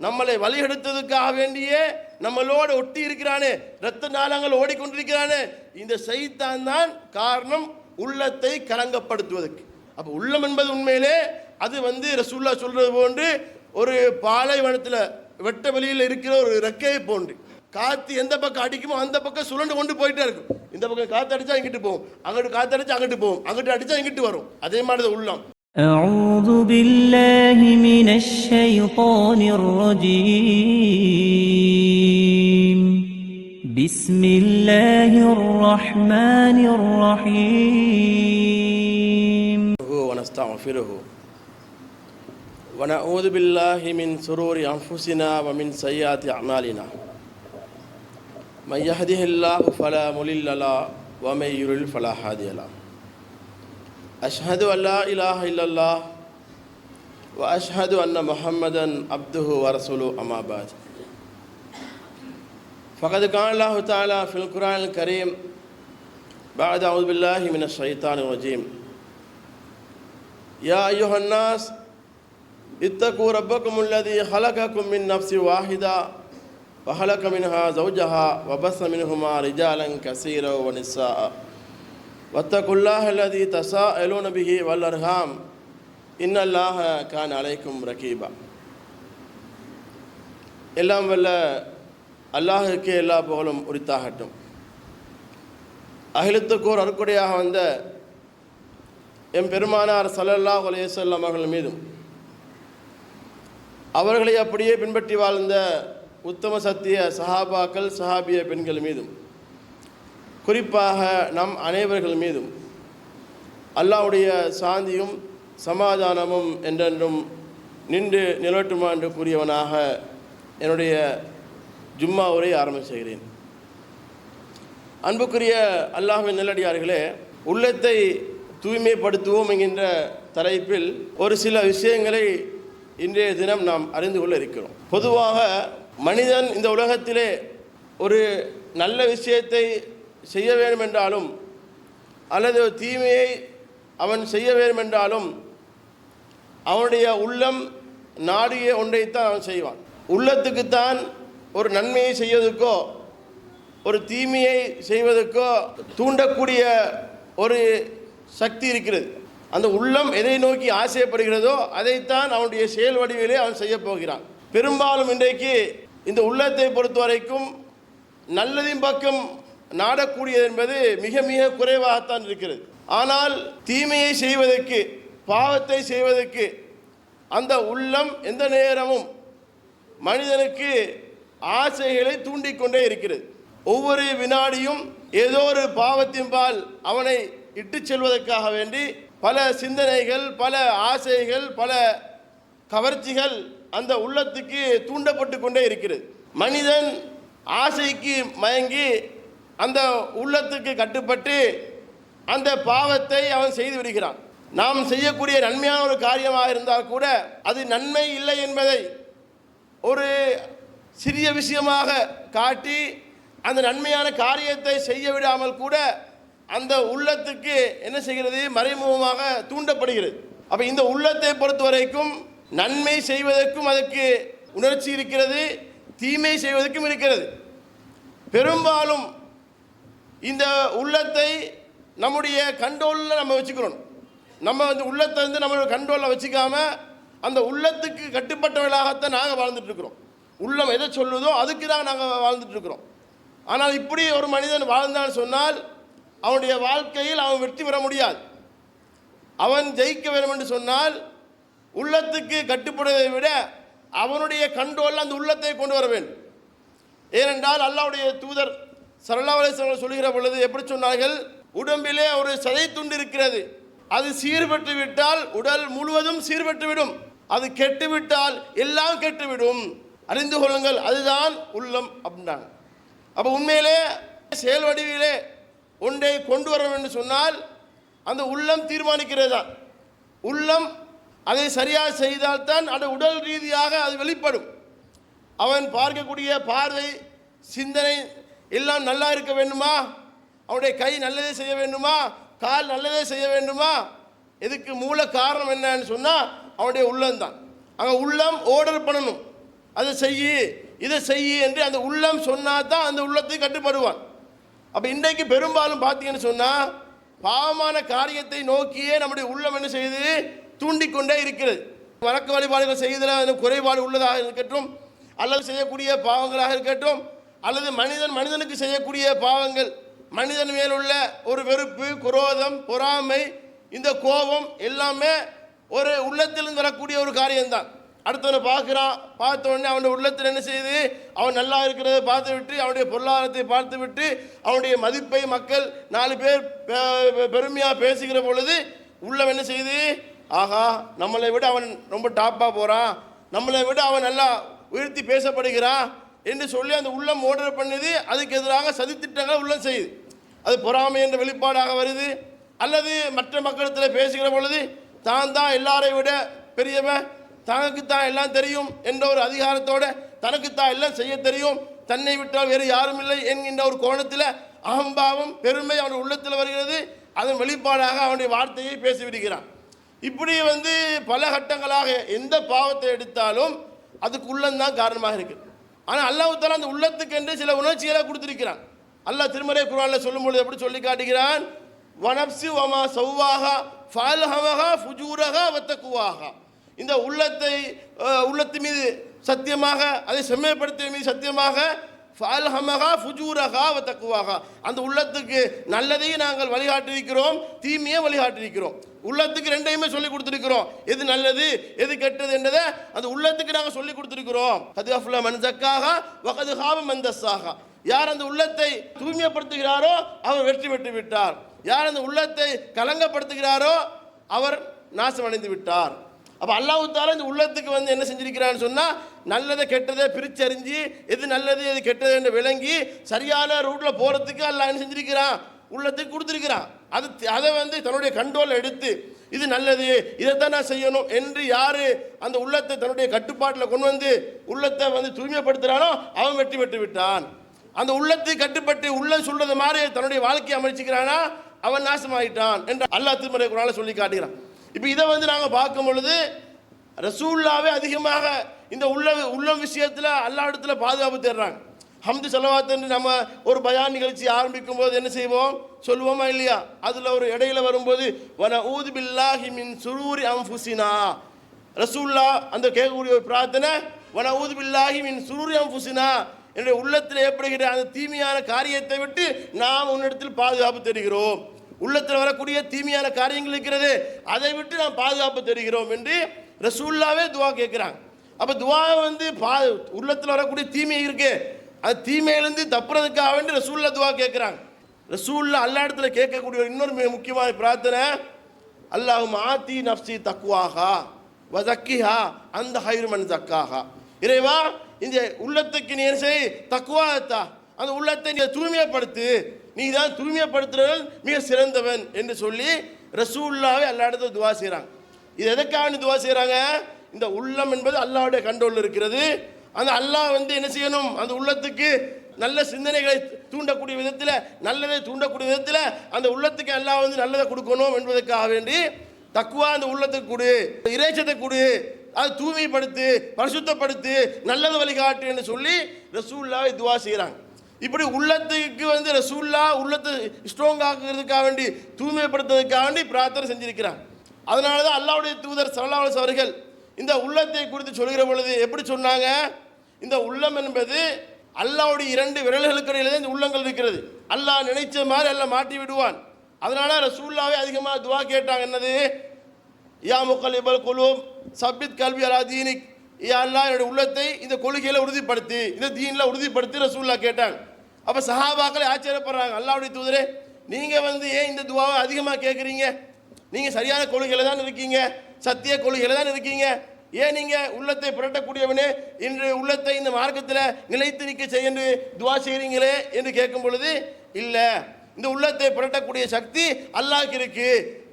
நம்மளை வழிகெடுத்ததுக்காக வேண்டியே நம்மளோடு ஒட்டி இருக்கிறானே, இரத்த நாளங்கள் ஓடிக்கொண்டிருக்கிறானே, இந்த சைத்தான் தான் காரணம் உள்ளத்தை கலங்கப்படுத்துவதற்கு. அப்போ உள்ளம் என்பது உண்மையிலே அது ரசூலுல்லாஹ் சொல்றது போன்று ஒரு பாலைவனத்தில் வெட்ட வெளியில் இருக்கிற ஒரு ரெக்கையை போன்று. காற்று எந்த பக்கம் அடிக்குமோ அந்த பக்கம் சுழண்டு கொண்டு போயிட்டே இருக்கும். இந்த பக்கம் காற்று அடித்தா இங்கிட்டு போகும், அங்கிட்டு காற்று அடித்தா அங்கிட்டு போகும், அங்கிட்டு அடித்தா இங்கிட்டு வரும். அதே மாதிரி தான் உள்ளம். أعوذ بالله من الشيطان الرجيم بسم الله الرحمن الرحيم ونستغفره ونعوذ بالله من شرور أنفسنا ومن سيئات أعمالنا من يهده الله فلا مضل له ومن يضلل فلا هادي له أشهد أن لا إله إلا الله وأشهد أن محمدا عبده ورسوله أما بعد فقد قال الله تعالى في القرآن الكريم بعد أعوذ بالله من الشيطان الرجيم يا أيها الناس اتقوا ربكم الذي خلقكم من نفس واحدة وخلق منها زوجها وبث منهما رجالا كثيرا ونساء واتقوا الله الذي تساءلون به والأرحام إن الله كان عليكم رقيبا. எல்லாம் வல்ல அல்லாஹுக்கே எல்லா புகழும் உரித்தாகட்டும். அகிலத்துக்கோர் அருக்குடையாக வந்த எம் பெருமானார் ஸல்லல்லாஹு அலைஹி வஸல்லம் அவர்கள் மீதும் அவர்களை அப்படியே பின்பற்றி வாழ்ந்த உத்தம சத்திய சஹாபாக்கள் சஹாபிய பெண்கள் மீதும் குறிப்பாக நம் அனைவர்கள் மீதும் அல்லாஹ்வுடைய சாந்தியும் சமாதானமும் என்றென்றும் நின்று நிலவட்டுமா என்று கூறியவனாக என்னுடைய ஜும்மா உரை ஆரம்பம் செய்கிறேன். அன்புக்குரிய அல்லாஹ்வின் நல்லடியார்களே, உள்ளத்தை தூய்மைப்படுத்துவோம் என்கின்ற தலைப்பில் ஒரு சில விஷயங்களை இன்றைய தினம் நாம் அறிந்து கொள்ள இருக்கிறோம். பொதுவாக மனிதன் இந்த உலகத்திலே ஒரு நல்ல விஷயத்தை செய்ய வேண்டும் என்றாலும் அல்லது ஒரு தீமையை அவன் செய்ய வேண்டும் என்றாலும் அவனுடைய உள்ளம் நாடிய ஒன்றைத்தான் அவன் செய்வான். உள்ளத்துக்குத்தான் ஒரு நன்மையை செய்வதற்கோ ஒரு தீமையை செய்வதற்கோ தூண்டக்கூடிய ஒரு சக்தி இருக்கிறது. அந்த உள்ளம் எதை நோக்கி ஆசைப்படுகிறதோ அதைத்தான் அவனுடைய செயல் வடிவிலே அவன் செய்ய போகிறான். பெரும்பாலும் இன்றைக்கு இந்த உள்ளத்தை பொறுத்த வரைக்கும் நல்லதின் பக்கம் நாடக்கூடியது என்பது மிக மிக குறைவாகத்தான் இருக்கிறது. ஆனால் தீமையை செய்வதற்கு பாவத்தை செய்வதற்கு அந்த உள்ளம் எந்த நேரமும் மனிதனுக்கு ஆசைகளை தூண்டிக்கொண்டே இருக்கிறது. ஒவ்வொரு வினாடியும் ஏதோ ஒரு பாவத்தின்பால் அவனை இட்டு செல்வதற்காக வேண்டி பல சிந்தனைகள், பல ஆசைகள், பல கவர்ச்சிகள் அந்த உள்ளத்துக்கு தூண்டப்பட்டு கொண்டே இருக்கிறது. மனிதன் ஆசைக்கு மயங்கி அந்த உள்ளத்துக்கு கட்டுப்பட்டு அந்த பாவத்தை அவன் செய்து விடுகிறான். நாம் செய்யக்கூடிய நன்மையான ஒரு காரியமாக இருந்தால் கூட அது நன்மை இல்லை என்பதை ஒரு சிறிய விஷயமாக காட்டி அந்த நன்மையான காரியத்தை செய்ய விடாமல் கூட அந்த உள்ளத்துக்கு என்ன செய்கிறது, மறைமுகமாக தூண்டப்படுகிறது. அப்போ இந்த உள்ளத்தை பொறுத்த வரைக்கும் நன்மை செய்வதற்கும் அதற்கு உணர்ச்சி இருக்கிறது, தீமை செய்வதற்கும் இருக்கிறது. பெரும்பாலும் இந்த உள்ளத்தை நம்முடைய கண்ட்ரோலில் நம்ம வச்சுக்கிறோம். நம்ம உள்ளத்தை நம்மளோட கண்ட்ரோலில் வச்சுக்காம அந்த உள்ளத்துக்கு கட்டுப்பட்டவர்களாகத்தான் நாங்கள் வாழ்ந்துட்டுருக்குறோம். உள்ளம் எதை சொல்லுதோ அதுக்கு தான் நாங்கள் வாழ்ந்துட்டுருக்குறோம். ஆனால் இப்படி ஒரு மனிதன் வாழ்ந்தான்னு சொன்னால் அவனுடைய வாழ்க்கையில் அவன் வெற்றி பெற முடியாது. அவன் ஜெயிக்க வேண்டும் என்று சொன்னால் உள்ளத்துக்கு கட்டுப்படுவதை விட அவனுடைய கண்ட்ரோலில் அந்த உள்ளத்தை கொண்டு வர வேண்டும். ஏனென்றால் அல்லாஹ்வுடைய தூதர் ஸல்லல்லாஹு அலைஹி வஸல்லம் சொல்லுகிற பொழுது எப்படி சொன்னார்கள், உடம்பிலே ஒரு சதை துண்டு இருக்கிறது, அது சீர்பட்டு விட்டால் உடல் முழுவதும் சீர்பட்டு விடும், அது கெட்டுவிட்டால் எல்லாம் கெட்டுவிடும், அறிந்து கொள்ளுங்கள், அதுதான் உள்ளம் அப்படின்னாங்க. அப்போ உண்மையிலே செயல் வடிவிலே ஒன்றை கொண்டு வர வேண்டும் சொன்னால் அந்த உள்ளம் தீர்மானிக்கிறது தான். உள்ளம் அதை சரியாக செய்தால்தான் அந்த உடல் ரீதியாக அது வெளிப்படும். அவன் பார்க்கக்கூடிய பார்வை, சிந்தனை எல்லாம் நல்லா இருக்க வேண்டுமா, அவனுடைய கை நல்லதே செய்ய வேண்டுமா, கால் நல்லதே செய்ய வேண்டுமா, இதுக்கு மூல காரணம் என்னன்னு சொன்னால் அவனுடைய உள்ளம்தான். அங்கே உள்ளம் ஆர்டர் பண்ணணும். அதை செய்யி இதை செய்யி என்று அந்த உள்ளம் சொன்னால் தான் அந்த உள்ளத்துக்கு கட்டுப்படுவான். அப்போ இன்றைக்கு பெரும்பாலும் பார்த்தீங்கன்னு சொன்னால் பாவமான காரியத்தை நோக்கியே நம்முடைய உள்ளம் என்ன செய்து தூண்டிக்கொண்டே இருக்கிறது. வணக்க வழிபாடுகள் செய்வதில் குறைபாடு உள்ளதாக இருக்கட்டும், அல்லது செய்யக்கூடிய பாவங்களாக இருக்கட்டும், அல்லது மனிதனுக்கு செய்யக்கூடிய பாவங்கள், மனிதன் மேலுள்ள ஒரு வெறுப்பு, குரோதம், பொறாமை, இந்த கோபம் எல்லாமே ஒரு உள்ளத்திலிருந்து வரக்கூடிய ஒரு காரியம்தான். அடுத்தவனை பார்க்குறான், பார்த்த உடனே அவனுடைய உள்ளத்தில் என்ன செய்யுது, அவன் நல்லா இருக்கிறத பார்த்து விட்டு, அவனுடைய பொருளாதாரத்தை பார்த்து விட்டு, அவனுடைய மதிப்பை மக்கள் 4 பேர் பெருமையாக பேசுகிற பொழுது உள்ளம் என்ன செய்யுது, ஆகா நம்மளை விட அவன் ரொம்ப டாப்பாக போகிறான், நம்மளை விட அவன் நல்லா உயர்த்தி பேசப்படுகிறான் என்று சொல்லி அந்த உள்ளம் ஓர்டர் பண்ணுது. அதுக்கு எதிராக சதித்திட்டங்களை உள்ளம் செய்யுது. அது பொறாமை என்ற வெளிப்பாடாக வருது. அல்லது மற்ற மக்களிடத்தில் பேசுகிற பொழுது தான் தான் எல்லாரை விட பெரியவன், தனக்குத்தான் எல்லாம் தெரியும் என்ற ஒரு அதிகாரத்தோடு தனக்குத்தான் எல்லாம் செய்ய தெரியும், தன்னை விட்டால் வேறு யாரும் இல்லை என்கின்ற ஒரு கோணத்தில் அகம்பாவம், பெருமை அவனுடைய உள்ளத்தில் வருகிறது. அதன் வெளிப்பாடாக அவனுடைய வார்த்தையை பேசிவிடுகிறான். இப்படி பல கட்டங்களாக எந்த பாவத்தை எடுத்தாலும் அதுக்கு உள்ளம்தான் காரணமாக இருக்குது. ஆனால் அல்லாஹ் தஆலா அந்த உள்ளத்துக்கு என்று சில உணர்ச்சிகளை கொடுத்திருக்கிறான். அல்லாஹ் திருமறை குர்ஆனில் சொல்லும்பொழுது எப்படி சொல்லி காட்டுகிறான், வனப்சி வமா சவ்வாஹா ஃபஅல்ஹமஹா ஃபுஜூரஹா வத்தக்வாஹா. இந்த உள்ளத்து மீது சத்தியமாக, அதை செம்மைப்படுத்திய மீது சத்தியமாக, ஃபஅல்ஹமஹா ஃபுஜூரஹா வத்தக்வாஹா, அந்த உள்ளத்துக்கு நல்லதையும் நாங்கள் வழிகாட்டியிருக்கிறோம், தீமையை வழிகாட்டியிருக்கிறோம். உள்ளத்துக்கு ரெண்டையுமே சொல்லி கொடுத்துருக்கிறோம். எது நல்லது எது கெட்டது என்றதை அந்த உள்ளத்துக்கு நாங்கள் சொல்லி கொடுத்துருக்கிறோம். கத் அஃப்லஹ மன் ஸக்காஹா வ கத் ஹாப மன் தஸ்ஸாஹா. யார் அந்த உள்ளத்தை தூய்மைப்படுத்துகிறாரோ அவர் வெற்றி பெற்று விட்டார். யார் அந்த உள்ளத்தை கலங்கப்படுத்துகிறாரோ அவர் நாசமடைந்து விட்டார். அப்போ அல்லாஹ் தஆலா இந்த உள்ளத்துக்கு என்ன செஞ்சிருக்கிறான்னு சொன்னால், நல்லதை கெட்டதை பிரிச்சறிஞ்சு எது நல்லது எது கெட்டது என்று விளங்கி சரியான ரூட்டில் போகிறதுக்கு அல்லாஹ் என்ன செஞ்சிருக்கிறான், உள்ளத்துக்கு கொடுத்துருக்கிறான். அதை தன்னுடைய கண்ட்ரோல் எடுத்து இது நல்லது இதைத்தான் நான் செய்யணும் என்று யார் அந்த உள்ளத்தை தன்னுடைய கட்டுப்பாட்டில் கொண்டு உள்ளத்தை தூய்மைப்படுத்துகிறானோ அவன் வெற்றி பெற்று விட்டான். அந்த உள்ளத்தை கட்டுப்பட்டு உள்ளம் சொல்றது மாதிரி தன்னுடைய வாழ்க்கையை அமைச்சுக்கிறானா அவன் நாசமாயிட்டான் என்று அல்லாஹ் திருமறை குர்ஆனில் சொல்லி காட்டுகிறான். இப்போ இதை நாங்கள் பார்க்கும் பொழுது ரசூலுல்லாவே அதிகமாக இந்த உள்ளம் விஷயத்தில் அல்லாஹ் இடத்துல பாதுகாப்பு தேடுறாங்க. ஹம்து ஸலவாத் என்று நம்ம ஒரு பயான் நிகழ்ச்சி ஆரம்பிக்கும் போது என்ன செய்வோம், சொல்லுவோமா இல்லையா? அதில் ஒரு இடையில வரும்போது வனஊது பில்லாஹி மின் சுரூரி அன்ஃபுஸினா, ரசூலுல்லா அந்த கேட்கக்கூடிய ஒரு பிரார்த்தனை, வனஊது பில்லாஹி மின் சுரூரி அன்ஃபுஸினா, என்னுடைய உள்ளத்தில் ஏற்படுகிற அந்த தீமையான காரியத்தை விட்டு நாம் உன்னிடத்தில் பாதுகாப்பு தேடுகிறோம். உள்ளத்தில் வரக்கூடிய தீமையான காரியங்கள் இருக்கிறது, அதை விட்டு நாம் பாதுகாப்பு தேடுகிறோம் என்று ரசூலுல்லாவே துவா கேட்குறாங்க. அப்போ துவா உள்ளத்தில் வரக்கூடிய தீமை இருக்கு, அது தீமையிலிருந்து தப்புறதுக்காக வேண்டி ரசூலுல்லாஹ் துவா கேட்குறாங்க. ரசூலுல்லாஹ் அல்லாஹ் இடத்துல கேட்கக்கூடிய இன்னொரு மிக முக்கியமான பிரார்த்தனை, அல்லாஹும்ம ஆத்தி நஃப்ஸி தக்வாஹா வ ஸக்கிஹா அந்த ஹைரு மன் ஸக்காஹா. இறைவா, இந்த உள்ளத்துக்கு நீ என்ன செய், தக்வாத்தா, அந்த உள்ளத்தை நீ தூய்மைப்படுத்து, நீ தான் தூய்மைப்படுத்துறவன் மிக சிறந்தவன் என்று சொல்லி ரசூலுல்லாஹ்வே அல்லாஹ் இடத்துல துவா செய்கிறாங்க. இது எதற்காக துவா செய்கிறாங்க? இந்த உள்ளம் என்பது அல்லாஹ்வுடைய கண்ட்ரோலில் இருக்கிறது. அந்த அல்லாஹ் என்ன செய்யணும், அந்த உள்ளத்துக்கு நல்ல சிந்தனைகளை தூண்டக்கூடிய விதத்தில், நல்லதை தூண்டக்கூடிய விதத்தில் அந்த உள்ளத்துக்கு அல்லாஹ் நல்லதை கொடுக்கணும் என்பதற்காக வேண்டி தக்குவா அந்த உள்ளத்துக்கு கொடு, இறைச்சத்தை கொடு, அதை தூய்மைப்படுத்து, பரிசுத்தப்படுத்து, நல்லது வழிகாட்டு என்று சொல்லி ரசூலுல்லாஹ் துவா செய்கிறாங்க. இப்படி உள்ளத்துக்கு ரசூலுல்லாஹ் உள்ளத்தை ஸ்ட்ராங் ஆக்குறதுக்காக வேண்டி, தூய்மைப்படுத்துறதுக்காக வேண்டி பிரார்த்தனை செஞ்சிருக்கிறாங்க. அதனால தான் அல்லாஹ்வுடைய தூதர் ஸல்லல்லாஹு அலைஹி அவர்கள் இந்த உள்ளத்தை குறித்து சொல்கிற பொழுது எப்படி சொன்னாங்க, இந்த உள்ளம் என்பது அல்லாஹ்வுடைய 2 விரல்களுக்கு இடையில தான் இந்த உள்ளங்கள் இருக்கிறது. அல்லாஹ் நினைச்ச மாதிரி அல்லாஹ் மாட்டி விடுவான். அதனால ரசூலுல்லாஹ்வே அதிகமாக துவா கேட்டாங்க. என்னது, யா முகல்லிபல் குலூப் சப்பித் கல்வி அலா தீனிக், யா அல்லாஹ் என்னுடைய உள்ளத்தை இந்த கொள்கையில் உறுதிப்படுத்தி, இந்த தீனில் உறுதிப்படுத்தி ரசூலுல்லாஹ் கேட்டாங்க. அப்போ சஹாபாக்களை ஆச்சரியப்படுறாங்க, அல்லாஹ்வுடைய தூதரே நீங்கள் ஏன் இந்த துவாவை அதிகமாக கேட்குறீங்க, நீங்கள் சரியான கொள்கையில் தான் இருக்கீங்க, சத்திய கொள்கையில் தான் இருக்கீங்க, ஏன் நீங்கள் உள்ளத்தை புரட்டக்கூடியவனே இன்று உள்ளத்தை இந்த மார்க்கத்தில் நிலைத்து நிற்க செய்ய துவா செய்கிறீங்களே என்று கேட்கும் பொழுது, இல்லை, இந்த உள்ளத்தை புரட்டக்கூடிய சக்தி அல்லாஹ்க்கு இருக்கு,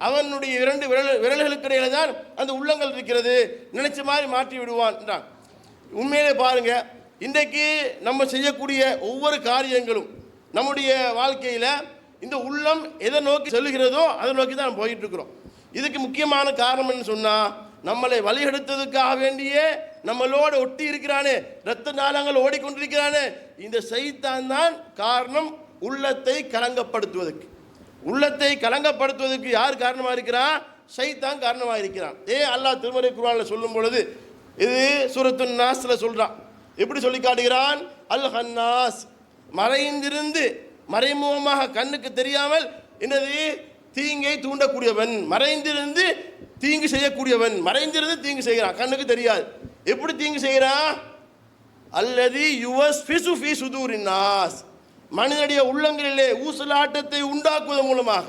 அவனுடைய 2 விரல்களுக்கு இடையில தான் அந்த உள்ளங்கள் இருக்கிறது, நினைச்ச மாதிரி மாற்றி விடுவான் என்றான். உண்மையிலே பாருங்க, இன்றைக்கு நம்ம செய்யக்கூடிய ஒவ்வொரு காரியங்களும் நம்முடைய வாழ்க்கையில் இந்த உள்ளம் எதை நோக்கி செல்லுகிறதோ அதை நோக்கி தான் நம்ம போயிட்டு இருக்கிறோம். இதுக்கு முக்கியமான காரணம் என்ன சொன்னால், நம்மளை வழிகெடுத்ததுக்காக வேண்டியே நம்மளோட ஒட்டி இருக்கிறானே, இரத்த நாளங்கள் ஓடிக்கொண்டிருக்கிறானே, இந்த சைத்தான் தான் காரணம் உள்ளத்தை கலங்கப்படுத்துவதற்கு. உள்ளத்தை கலங்கப்படுத்துவதற்கு யார் காரணமாக இருக்கிறான்? சைத்தான் காரணமாக இருக்கிறான். அல்லாஹ் திருமறை குர்ஆனில் சொல்லும் பொழுது, இது சூரத்துன் நாஸ்ல சொல்றான். எப்படி சொல்லி காட்டுகிறான்? அல் ஹன்னாஸ், மறைந்திருந்து மறைமுகமாக கண்ணுக்கு தெரியாமல் என்னது தீங்கை தூண்டக்கூடியவன், மறைந்திருந்து தீங்கு செய்யக்கூடியவன், மறைந்திருந்து தீங்கு செய்கிறான், கண்ணுக்கு தெரியாது. எப்படி தீங்கு செய்கிறான்? அல்லதி யுவஸ்ஃபிசு ஃபீ சுதூரின் நாஸ், மனிதனுடைய உள்ளங்களிலே ஊசலாட்டத்தை உண்டாக்குவதன் மூலமாக,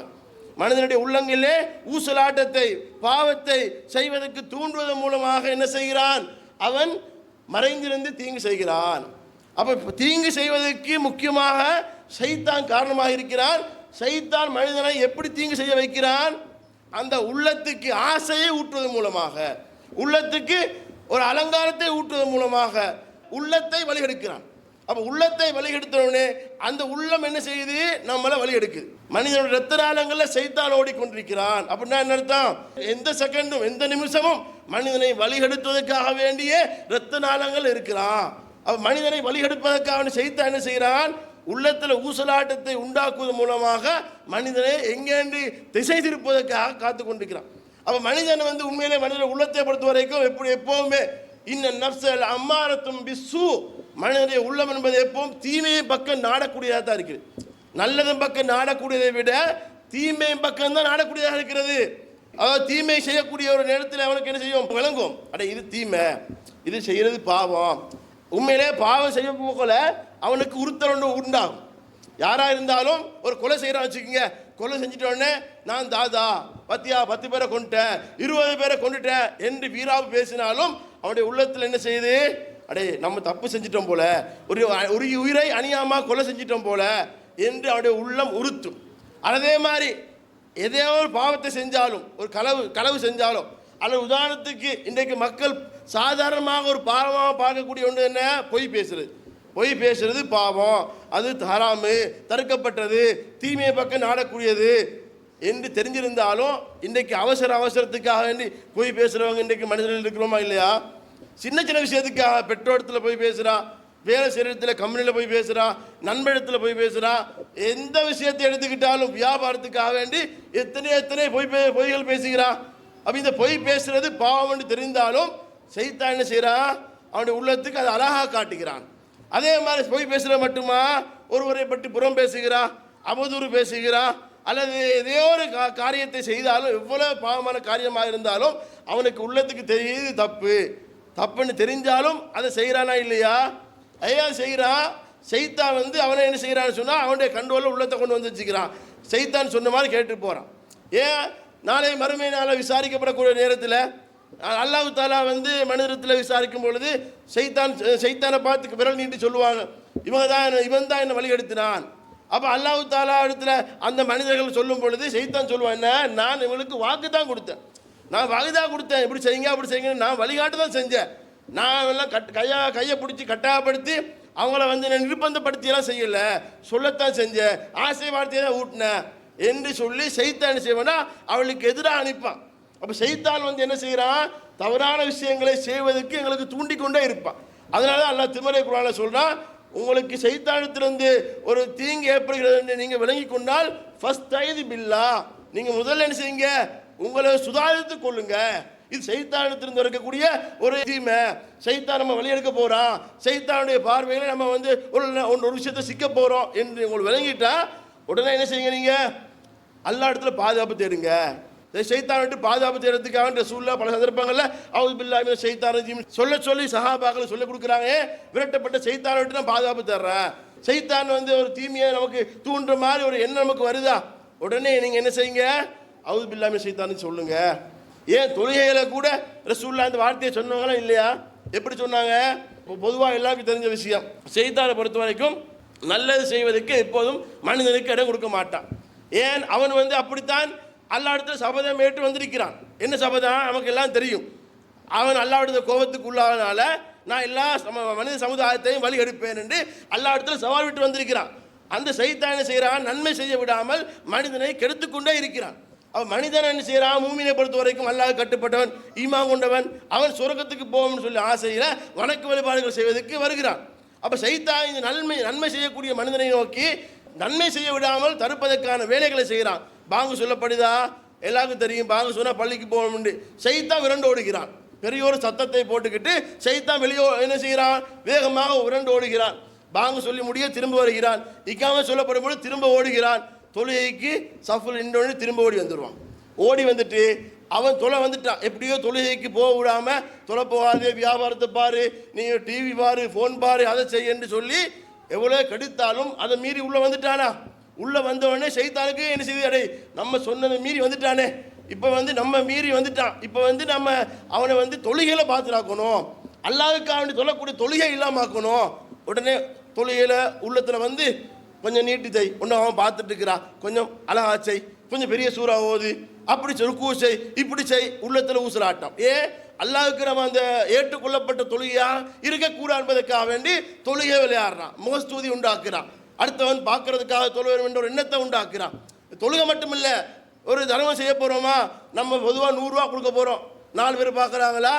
மனிதனுடைய உள்ளங்களிலே ஊசலாட்டத்தை பாவத்தை செய்வதற்கு தூண்டுவதன் மூலமாக என்ன செய்கிறான்? அவன் மறைந்திருந்து தீங்கு செய்கிறான். அப்போ தீங்கு செய்வதற்கு முக்கியமாக சைத்தான் காரணமாக இருக்கிறான். சைத்தான் மனிதனை எப்படி தீங்கு செய்ய வைக்கிறான்? அந்த உள்ளத்துக்கு ஆசையை ஊட்டுவதன் மூலமாக, உள்ளத்துக்கு ஒரு அலங்காரத்தை ஊட்டுவதன் மூலமாக உள்ளத்தை வழிகெடுக்கிறான். அப்போ உள்ளத்தை வழிகெடுத்தவுடனே அந்த உள்ளம் என்ன செய்யுது? நம்மளை வழிகெடுக்குது. மனிதனுடைய இரத்த நாளங்களில் சைத்தான் ஓடிக்கொண்டிருக்கிறான். அப்படின்னா என்ன அர்த்தம்? எந்த செகண்டும் எந்த நிமிஷமும் மனிதனை வழிகெடுப்பதற்காக வேண்டிய இரத்த நாளங்கள் இருக்கிறான். அப்போ மனிதனை வழிகெடுப்பதற்காக சைத்தான் என்ன செய்கிறான்? உள்ளத்தில் ஊசலாட்டத்தை உண்டாக்குவதன் மூலமாக மனிதனை எங்கேண்டு திசை திருப்பதற்காக காத்து கொண்டிருக்கிறான். அப்போ மனிதன் உண்மையிலே மனிதனை உள்ளத்தை பொறுத்த வரைக்கும் எப்போவுமே இன்ன நஃப்ஸல் அம்மாரத்தும் பிஸ்ஸூ, மனிதனுடைய உள்ளம் என்பது எப்பவும் தீமையை பக்கம் நாடக்கூடியதாக தான் இருக்குது. நல்லதன் பக்கம் நாடக்கூடியதை விட தீமையின் பக்கம் தான் நாடக்கூடியதாக இருக்கிறது. அதாவது தீமை செய்யக்கூடிய ஒரு நேரத்தில் அவனுக்கு என்ன செய்யும்? விளங்கும், அட இது தீமை, இது செய்கிறது பாவம். உண்மையிலே பாவம் செய்ய போகல அவனுக்கு உறுத்தல் ஒன்று உண்டாகும். யாராக இருந்தாலும் ஒரு கொலை செய்கிறான் வச்சுக்கோங்க, கொலை செஞ்சிட்டோடனே நான் தாதா பத்தியா 10 பேரை கொண்டுட்டேன், 20 பேரை கொண்டுட்டேன் என்று வீராவு பேசினாலும் அவனுடைய உள்ளத்தில் என்ன செய்யுது? அடே நம்ம தப்பு செஞ்சிட்டோம் போல, ஒரு உயிரை அணியாமல் கொலை செஞ்சிட்டோம் போல என்று அவனுடைய உள்ளம் உறுத்தும். அதே மாதிரி எதையோ ஒரு பாவத்தை செஞ்சாலும், ஒரு களவு செஞ்சாலும், அல்லது உதாரணத்துக்கு இன்றைக்கு மக்கள் சாதாரணமாக ஒரு பாவமாக பார்க்கக்கூடிய ஒன்று என்ன? பொய் பேசுறது. பொய் பேசுறது பாவம், அது ஹராமு, தடுக்கப்பட்டது, தீமையை பக்கம் நாடக்கூடியது என்று தெரிஞ்சிருந்தாலும் இன்றைக்கு அவசரத்துக்காக வேண்டி பொய் பேசுகிறவங்க இன்றைக்கு மனிதர்கள் இருக்கிறோமா இல்லையா? சின்ன சின்ன விஷயத்துக்காக பெற்றோரத்தில் போய் பேசுகிறான், வேலை செய்கிற இடத்துல கம்பெனியில் போய் பேசுகிறான், நண்பரிடத்தில் போய் பேசுகிறான், எந்த விஷயத்தை எடுத்துக்கிட்டாலும் வியாபாரத்துக்காக வேண்டி எத்தனை பொய்கள் பேசுகிறான். அப்போ இந்த பொய் பேசுகிறது பாவம் என்று தெரிந்தாலும் சைத்தான் என்ன செய்கிறான்? அவனுடைய உள்ளத்துக்கு அதை அழகாக காட்டுகிறான். அதே மாதிரி பொய் பேசுகிற மட்டுமா ஒருவரை பற்றி புறம் பேசுகிறான், அவதூறு பேசுகிறான், அல்லது ஏதோ ஒரு காரியத்தை செய்தாலும் எவ்வளோ பாவமான காரியமாக இருந்தாலும் அவனுக்கு உள்ளத்துக்கு தெரியுது தப்புன்னு தெரிஞ்சாலும் அதை செய்கிறானா இல்லையா? ஐயா செய்கிறான். சைத்தான் அவனை என்ன செய்கிறான்னு சொன்னால் அவனுடைய கண்ட்ரோலில் உள்ளத்தை கொண்டு வந்து வச்சுக்கிறான். சைத்தான் சொன்ன மாதிரி கேட்டு போகிறான். ஏன் நாளை மறுமை நாளை விசாரிக்கப்படக்கூடிய நேரத்தில் அல்லாஹ் தாலா மனிதத்தில் விசாரிக்கும் பொழுது சைத்தானை பார்த்து விரல் நீட்டி சொல்லுவாங்க, இவன் தான் என்னை வழிகெடுத்தினான். அப்போ அல்லாஹ் தாலா இடத்துல அந்த மனிதர்கள் சொல்லும் பொழுது சைத்தான் சொல்லுவான், என்ன நான் இவங்களுக்கு வாக்கு தான் கொடுத்தேன், நான் வாக்குதான் கொடுத்தேன், இப்படி செய்யுங்க அப்படி செய்யுங்கன்னு நான் வழிகாட்டு தான் செஞ்சேன். நான் எல்லாம் கையை பிடிச்சி கட்டாயப்படுத்தி அவங்கள நிர்பந்தப்படுத்தியெல்லாம் செய்யலை, சொல்லத்தான் செஞ்சேன், ஆசை வார்த்தையை தான் ஊட்டினேன் என்று சொல்லி சைத்தான் என்ன செய்வான்னா அவளுக்கு எதிராக அனுப்பான். அப்போ சைத்தான் என்ன செய்கிறான்? தவறான விஷயங்களை செய்வதற்கு எங்களுக்கு தூண்டிக்கொண்டே இருப்பான். அதனால தான் அல்லாஹ் திருமறை குர்ஆனில் சொல்கிறான், உங்களுக்கு சைத்தானிடத்திலிருந்து ஒரு தீங்கு ஏற்படுகிறது என்று நீங்கள் விளங்கி கொண்டால் ஃபஸ்தைது பில்லா, நீங்கள் முதல்ல என்ன செய்யுங்க? உங்களை சுதாரித்துக் கொள்ளுங்க. இது சைத்தானிடத்திலிருந்து இருக்கக்கூடிய ஒரு தீமை. சைத்தான் நம்ம வெளியெடுக்க போகிறான், சைத்தானுடைய பார்வையில் நம்ம ஒரு விஷயத்தை சிக்க போகிறோம் என்று உங்களுக்கு விளங்கிட்டா உடனே என்ன செய்யுங்க? நீங்கள் அல்லாஹ் இடத்துல பாதுகாப்பு தேடுங்க. சைத்தான் விட்டு பாதுகாப்பு தேடுறதுக்காக ரசூலுல்லாஹ் பல சந்தர்ப்பங்களில் அவுது பில்லாஹி மினஷ் ஷைத்தானிர் ரஜீம் சொல்லி சஹாபாக்கள் சொல்லிக் கொடுக்குறாங்க. விரட்டப்பட்ட சைத்தானை விட்டு நான் பாதுகாப்பு தர்றேன். சைத்தான் ஒரு தீமையை நமக்கு தூண்டுற மாதிரி ஒரு எண்ணம் நமக்கு வருதா, உடனே நீங்கள் என்ன செய்யுங்க? அவுது பில்லாஹி மினஷ் ஷைத்தானிர் சொல்லுங்க. ஏன் தொழுகையில கூட ரசூலுல்லாஹ் இந்த வார்த்தையை சொன்னவங்களாம் இல்லையா? எப்படி சொன்னாங்க? பொதுவாக எல்லாருக்கும் தெரிஞ்ச விஷயம், சைத்தானை பொறுத்த வரைக்கும் நல்லது செய்வதற்கு எப்போதும் மனிதனுக்கு இடம் கொடுக்க மாட்டான். ஏன்? அவன் அப்படித்தான் அல்லாஹ் இடத்துல சபதம் ஏற்று வந்திருக்கிறான். என்ன சபதம்? நமக்கு எல்லாம் தெரியும். அவன் அல்லாஹ் இடத்துல கோபத்துக்கு உள்ளாதனால நான் எல்லா மனித சமுதாயத்தையும் வழி எடுப்பேன் என்று அல்லாஹ் இடத்துல சவால் விட்டு வந்திருக்கிறான். அந்த சைத்தான் என்ன செய்கிறான்? நன்மை செய்ய விடாமல் மனிதனை கெடுத்துக்கொண்டே இருக்கிறான். அவன் மனிதன் என்ன செய்கிறான்? மூமினை பொறுத்த வரைக்கும் அல்லாஹ் கட்டுப்பட்டவன், ஈமான் கொண்டவன், அவன் சொர்க்கத்துக்கு போகணும்னு சொல்லி ஆசையில் வணக்க வழிபாடுகள் செய்வதற்கு வருகிறான். அப்போ சைத்தான் இந்த நன்மை செய்யக்கூடிய மனிதனை நோக்கி நன்மை செய்ய விடாமல் தடுப்பதற்கான வேலைகளை செய்கிறான். பாங்கு சொல்லப்படுதா? எல்லாருக்கும் தெரியும். பாங்கு சொன்னால் பள்ளிக்கு போகணும்னு சைத்தான் விரண்டு ஓடுகிறான். பெரிய ஒரு சத்தத்தை போட்டுக்கிட்டு சைத்தான் வெளியே என்ன செய்கிறான்? வேகமாக விரண்டு ஓடுகிறான். பாங்கு சொல்லி முடிய திரும்ப வருகிறான். இக்காம சொல்லப்படும் போது திரும்ப ஓடுகிறான். தொழுகைக்கு சஃபுல் நின்று திரும்ப ஓடி வந்துடுவான். ஓடி வந்துட்டு அவன் தொலை வந்துட்டான். எப்படியோ தொழுகைக்கு போக விடாமல் தொலை போகாதே, வியாபாரத்தை பாரு, நீ டிவி பாரு, ஃபோன் பாரு, அதை செய்யன்னு சொல்லி எவ்வளோ கெடுத்தாலும் அதை மீறி உள்ளே வந்துட்டானா? உள்ளே வந்தவொடனே சைத்தானுக்கு என்ன செய்து, அடே நம்ம சொன்னதை மீறி வந்துட்டானே, இப்போ நம்ம மீறி வந்துட்டான், இப்போ நம்ம அவனை தொழுகையில் பார்த்துராக்கணும், அல்லாஹ்வுக்காக சொல்லக்கூடிய தொழுகை இல்லாமல் ஆக்கணும். உடனே தொழுகையில் உள்ளத்தில் கொஞ்சம் நீட்டி தை, ஒன்றும் அவன் பார்த்துட்டு இருக்கிறான், கொஞ்சம் அழகாச்சை, கொஞ்சம் பெரிய சூறா ஓது, அப்படி ருக்கு செய், இப்படி செய், உள்ளத்தில் ஊசலாட்டம். அல்லாஹ்வுக்கு நம்ம அந்த ஏற்றுக்கொள்ளப்பட்ட தொழுகையாக இருக்கக்கூடாது என்பதற்காக வேண்டி தொழுகை விளையாடுறான், முகஸ்தூதி உண்டாக்குறான், அடுத்தவன் பார்க்கறதுக்காக தொழுக வேண்டும் என்ற ஒரு எண்ணத்தை உண்டாக்குறான். தொழுகை மட்டும் இல்லை, ஒரு தர்மம் செய்ய போகிறோமா, நம்ம பொதுவாக 100 ரூபா கொடுக்க போகிறோம், 4 பேர் பார்க்குறாங்களா,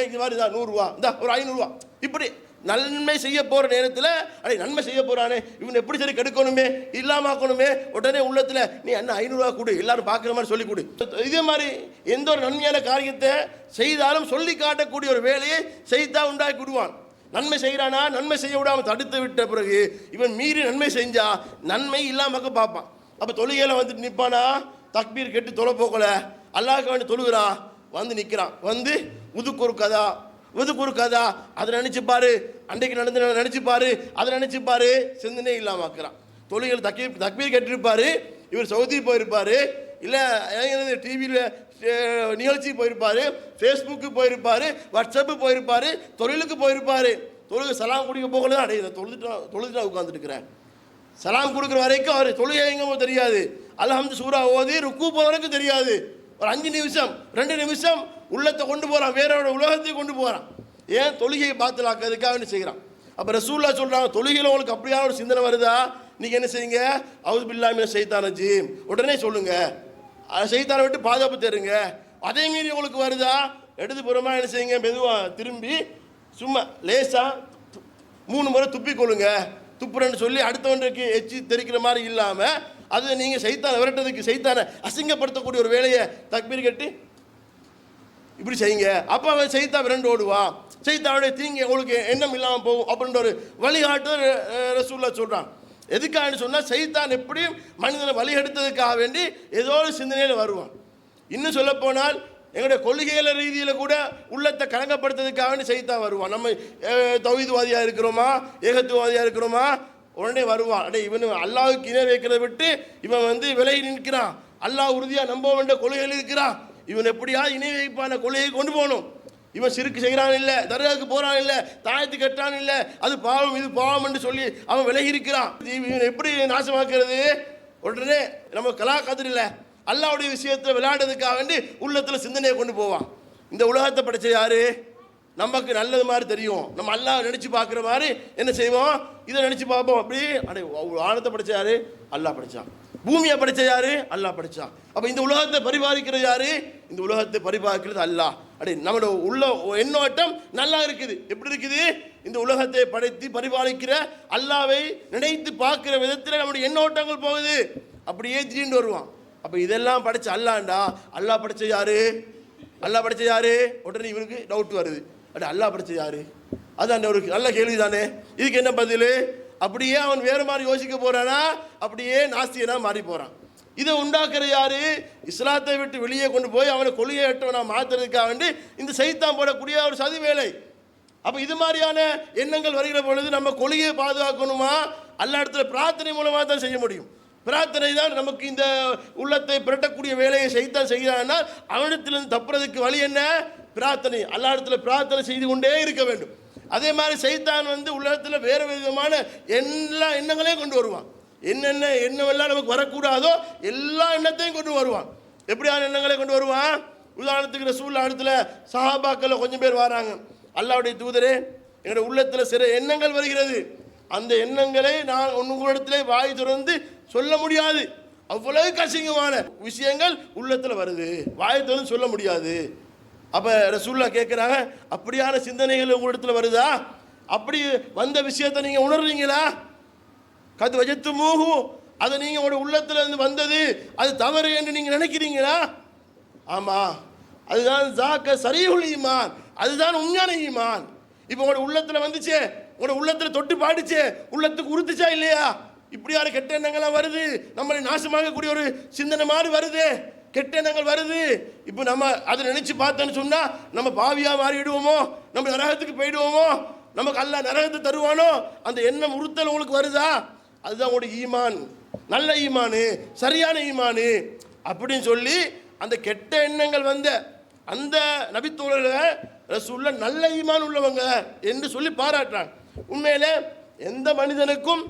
இது மாதிரி தான் 100 ரூபா, இந்த ஒரு 500 ரூபா, இப்படி நன்மை செய்ய போகிற நேரத்தில் அடே நன்மை செய்ய போகிறானே, இவன் எப்படி சரி கெடுக்கணுமே, இல்லாமக்கணுமே, உடனே உள்ளத்தில் நீ என்ன 500 ரூபா கொடு, எல்லாரும் பார்க்குற மாதிரி சொல்லி கொடு. இதே மாதிரி எந்த ஒரு நன்மையான காரியத்தை செய்தாலும் சொல்லி காட்டக்கூடிய ஒரு வேலையை செய்தா உண்டாக்கி விடுவான். நன்மை செய்கிறானா, நன்மை செய்ய விடாமல் தடுத்து விட்ட பிறகு இவன் மீறி நன்மை செஞ்சா நன்மை இல்லாமக்க பார்ப்பான். அப்போ தொழுகையில் நிற்பானா, தக்பீர் கெட்டு தொலை போகல, அல்லாஹ்வுக்கு வேண்டி தொழுகிறா, நிற்கிறான், உதுக்கு ஒரு கதா அதை நினச்சிப்பாரு, அன்றைக்கு நடந்து நினச்சிப்பாரு, அதை நினச்சிப்பாரு, சிந்தனை இல்லாமல் ஆக்குறான். தொழுகையில் தக்பீர் கேட்டிருப்பாரு, இவர் சவுதி போயிருப்பார், இல்லை டிவியில் நிகழ்ச்சி போயிருப்பார், ஃபேஸ்புக்கு போயிருப்பார், வாட்ஸ்அப்பு போயிருப்பார், தொழிலுக்கு போயிருப்பார். தொழுகை சலாம் குடிக்க போகல தான், அடைய தொழுதுட்டா உட்காந்துட்டுருக்கிறேன், சலாம் கொடுக்குற வரைக்கும் அவர் தொழுகை எங்கேமோ தெரியாது, அல்ஹம்து சூரா ஓதி ருக்கு போகிற வரைக்கும் தெரியாது. ஒரு 5 நிமிஷம் 2 நிமிஷம் உள்ளத்தை கொண்டு போகிறான், வேறோட உலகத்தையும் கொண்டு போகிறான். ஏன்? தொழுகையை பாத்திலாக்கிறதுக்காக என்ன செய்கிறான். அப்போ ரசூலுல்லாஹ் சொல்கிறாங்க, தொழுகையில் உங்களுக்கு அப்படியான ஒரு சிந்தனை வருதா, நீங்கள் என்ன செய்யுங்க, அவுது பில்லாஹி மினஷ் ஷைத்தானிர் ரஜீம் உடனே சொல்லுங்கள், சைத்தானை விட்டு பாதுகாப்பு தருங்க. அதே மீறி உங்களுக்கு வருதா, எடுத்து புறமா என்ன செய்யுங்க, மெதுவாக திரும்பி சும்மா லேசாக 3 முறை துப்பிக்கொள்ளுங்க. துப்புறன்னு சொல்லி அடுத்தவனுக்கு எச்சி தெரிக்கிற மாதிரி இல்லாமல் அது நீங்கள் சைத்தானை விரட்டுறதுக்கு, சைத்தானை அசிங்கப்படுத்தக்கூடிய ஒரு வேலையை தக்பீர் கட்டி இப்படி செய்யுங்க. அப்போ அவன் சைத்தான் விரண்டு ஓடுவான், சைத்தானுடைய தீங்கு உங்களுக்கு எண்ணம் இல்லாமல் போகும் அப்படின்ற ஒரு வழிகாட்டு ரசூலுல்லாஹ் சொல்கிறான். எதுக்காக சொன்னால் சைத்தான் எப்படியும் மனிதனை வழிகெடுத்ததுக்காக வேண்டி ஏதோ ஒரு சிந்தனையில் வருவான். இன்னும் சொல்லப்போனால் எங்களுடைய கொள்கைகள ரீதியில் கூட உள்ளத்தை கலங்கப்படுத்துறதுக்காக வேண்டி சைத்தான் வருவான். நம்ம தௌஹீத்வாதியாக இருக்கிறோமா, ஏகத்துவவாதியாக இருக்கிறோமா, உடனே வருவான். அடே இவன் அல்லாஹ்வுக்கு இணை வைக்கிறத விட்டு இவன் விலகி நிற்கிறான், அல்லாஹ் உறுதியாக நம்ப வேண்டிய கொள்கைகள் இருக்கிறான், இவன் எப்படியாவது இணை வைப்பான கொள்கையை கொண்டு போகணும், இவன் சிறுக்கு செய்கிறான் இல்லை, தர்காவுக்கு போகிறான் இல்லை, தாயத்து கட்டான் இல்லை, அது பாவம் இது பாவம் என்று சொல்லி அவன் விலகி இருக்கிறான். இவன் எப்படி நாசமாக்குறது? உடனே நம்ம கலா கதிரில் அல்லாஹ்வுடைய விஷயத்தில் விளையாடுறதுக்காக வேண்டி உள்ளத்தில் சிந்தனையை கொண்டு போவான். இந்த உலகத்தை படைச்ச யாரு? நமக்கு நல்லது மாதிரி தெரியும், நம்ம அல்லாஹ் நினச்சி பார்க்குற மாதிரி என்ன செய்வோம், இதை நினச்சி பார்ப்போம். அப்படி அடே வானத்தை படைச்ச யாரு? அல்லாஹ் படைச்சான். பூமியை படைச்ச யாரு? அல்லாஹ் படைச்சான். அப்போ இந்த உலகத்தை பரிபாலிக்கிறது யாரு? இந்த உலகத்தை பரிபாலிக்கிறது அல்லாஹ். அடே நம்மளோட உள்ள எண்ணோட்டம் நல்லா இருக்குது. எப்படி இருக்குது? இந்த உலகத்தை படைத்து பரிபாலிக்கிற அல்லாஹ்வை நினைத்து பார்க்கிற விதத்தில் நம்முடைய எண்ணோட்டங்கள் போகுது. அப்படியே திடீர்னு வருவான். அப்போ இதெல்லாம் படைச்ச அல்லாண்டா, அல்லாஹ் படைச்ச யாரு? அல்லாஹ் படைச்ச யாரு? உடனே இவருக்கு டவுட் வருது, அடே அல்லாஹ் படைச்ச யாரு? அது ஒரு நல்ல கேள்வி தானே, இதுக்கு என்ன பதில்? அப்படியே அவன் வேறு மாதிரி யோசிக்க போறானா, அப்படியே நாஸ்தியனா மாறி போறான். இதை உண்டாக்குற யாரு? இஸ்லாத்தை விட்டு வெளியே கொண்டு போய் அவனை கொள்கையற்றவனா மாத்துறதுக்காக வேண்டி இந்த சைத்தான் போடக்கூடிய ஒரு சதி வேலை. அப்போ இது மாதிரியான எண்ணங்கள் வருகிற பொழுது நம்ம கொள்கையை பாதுகாக்கணுமா, அல்லாஹ் இடத்துல பிரார்த்தனை மூலமாக தான் செய்ய முடியும். பிரார்த்தனை தான் நமக்கு இந்த உள்ளத்தை பிரட்டக்கூடிய வேலையை சைத்தான் செய்கிறான்னா அவனிடத்திலிருந்து தப்புறதுக்கு வழி என்ன? பிரார்த்தனை. அல்லாஹ் இடத்துல பிரார்த்தனை செய்து கொண்டே இருக்க வேண்டும். அதே மாதிரி சைத்தான் உள்ளத்தில் வேறு விதமான எல்லா எண்ணங்களையும் கொண்டு வருவான். என்னென்ன எண்ணமெல்லாம் நமக்கு வரக்கூடாதோ எல்லா எண்ணத்தையும் கொண்டு வருவான். எப்படியான எண்ணங்களை கொண்டு வருவான்? உதாரணத்துக்கு ரசூலுல்லாஹ் இடத்துல சஹாபாக்கள் கொஞ்சம் பேர் வராங்க, அல்லாஹ்வுடைய தூதரே எங்களுடைய உள்ளத்தில் சில எண்ணங்கள் வருகிறது, அந்த எண்ணங்களை நான் உங்களிடத்திலே வாய் திறந்து சொல்ல முடியாது, அவ்வளவு அசிங்கமான விஷயங்கள் உள்ளத்துல வருது, வாயத்தோடு சொல்ல முடியாது. அப்ப ரசூலுல்லாஹ் கேட்கிறாங்க, அப்படியான சிந்தனைகள் உங்களிடத்துல வருதா? அப்படி வந்த விஷயத்தை நீங்க உணர்றீங்களா? கது வஜத்துமூஹு, அதை நீங்க உங்களோட உள்ளத்துல இருந்து வந்தது அது தவறு என்று நீங்க நினைக்கிறீங்களா? ஆமா, அதுதான் ஜாக்க சரீஹுல் ஈமான், அதுதான் உண்மையான ஈமான். இப்போ உங்களோட உள்ளத்துல வந்துச்சே, உங்களோட உள்ளத்துல தொட்டு பாடிச்சே, உள்ளத்துக்கு உறுத்துச்சா இல்லையா? இப்படியான கெட்ட எண்ணங்கள்லாம் வருது, நம்மளை நாசமாகக்கூடிய ஒரு சிந்தனை மாதிரி வருது, கெட்ட எண்ணங்கள் வருது. இப்போ நம்ம அதை நினைச்சு பார்த்தோன்னு சொன்னா நம்ம பாவியா மாறிடுவோமோ, நம்ம நரகத்துக்கு போயிடுவோமோ, நமக்கு அல்லாஹ் நரகத்தை தருவானோ, அந்த எண்ணம் உறுத்தல் உங்களுக்கு வருதா? அதுதான் உங்களோட ஈமான், நல்ல ஈமானு, சரியான ஈமானு அப்படின்னு சொல்லி அந்த கெட்ட எண்ணங்கள் வந்த அந்த நபித்தோழர்களை ரசூலுல்லாஹ் நல்ல ஈமான் உள்ளவங்க என்று சொல்லி பாராட்டுறாங்க. உண்மையிலே எந்த மனிதனுக்கும்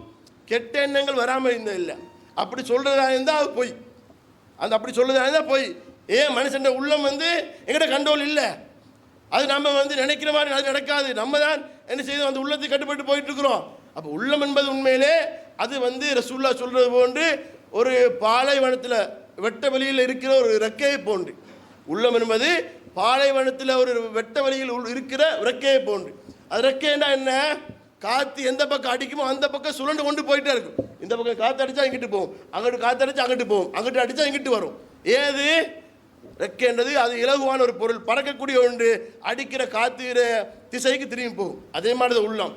கெட்ட எண்ணங்கள் வராமல் இருந்த இல்லை. அப்படி சொல்றதா இருந்தால் அது போய், அந்த அப்படி சொல்றதா இருந்தால் போய். ஏன் மனுஷன் உள்ளம் எங்கிட்ட கண்ட்ரோல் இல்லை, அது நம்ம நினைக்கிற மாதிரி அது நடக்காது. நம்ம தான் என்ன செய்யணும், அந்த உள்ளத்தை கட்டுப்பட்டு போயிட்டு இருக்கிறோம். அப்போ உள்ளம் என்பது உண்மையிலே அது ரசூலுல்லாஹ் சொல்றது போன்று ஒரு பாலைவனத்தில் வெட்ட வெளியில் இருக்கிற ஒரு ரெக்கையை போன்று. உள்ளம் என்பது பாலைவனத்தில் ஒரு வெட்ட வெளியில் இருக்கிற ரெக்கையை போன்று. அது ரெக்கைன்னா என்ன? காற்று எந்த பக்கம் அடிக்குமோ அந்த பக்கம் சுழண்டு கொண்டு போயிட்டே இருக்கும். இந்த பக்கம் காற்று அடித்தா இங்கிட்டு போகும், அங்கிட்டு காற்று அடித்தா அங்கிட்டு போகும், அங்கிட்டு அடித்தா இங்கிட்டு வரும். ஏது ரெக்கைன்றது? அது இலகுவான ஒரு பொருள், பறக்கக்கூடிய ஒன்று, அடிக்கிற காத்துகிற திசைக்கு திரும்பி போகும். அதே மாதிரி தான் உள்ளம்.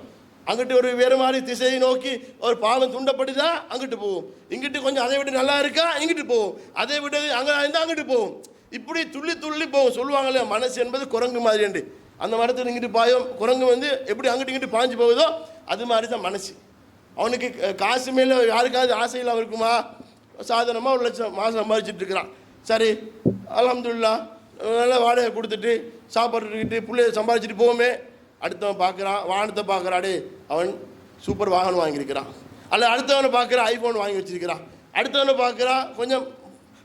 அங்கிட்டு ஒரு வேறு மாதிரி திசையை நோக்கி ஒரு பாவம் துண்டப்படுதா அங்கிட்டு போகும், இங்கிட்டு கொஞ்சம் அதை விட நல்லா இருக்கா இங்கிட்டு போகும், அதை விட அங்கே இருந்தால் அங்கிட்டு போகும். இப்படி துள்ளி துள்ளி போகும். சொல்லுவாங்கல்ல, மனசு என்பது குரங்கு மாதிரி என்று. அந்த மரத்தில் இங்கிட்டு பாயும் குரங்கு எப்படி அங்கிட்டு இங்கிட்டு பாஞ்சு போகுதோ அது மாதிரி தான் மனசு. அவனுக்கு காசு மேலே யாருக்காவது ஆசை இல்லாமல் இருக்குமா? சாதாரணமாக 1 லட்சம் மாதம் சம்பாதிச்சுட்டு இருக்கிறான். சரி, அல்ஹம்துலில்லாஹ், நல்லா வாடகை கொடுத்துட்டு சாப்பாட்டுக்கிட்டு பிள்ளைய சம்பாதிச்சுட்டு போவோமே. அடுத்தவன் பார்க்குறான், வாகனத்தை பார்க்குறாடே, அவன் சூப்பர் வாகனம் வாங்கியிருக்கிறான். அல்ல அடுத்தவனை பார்க்குறான், ஐஃபோன் வாங்கி வச்சிருக்கிறான். அடுத்தவனை பார்க்குறான், கொஞ்சம்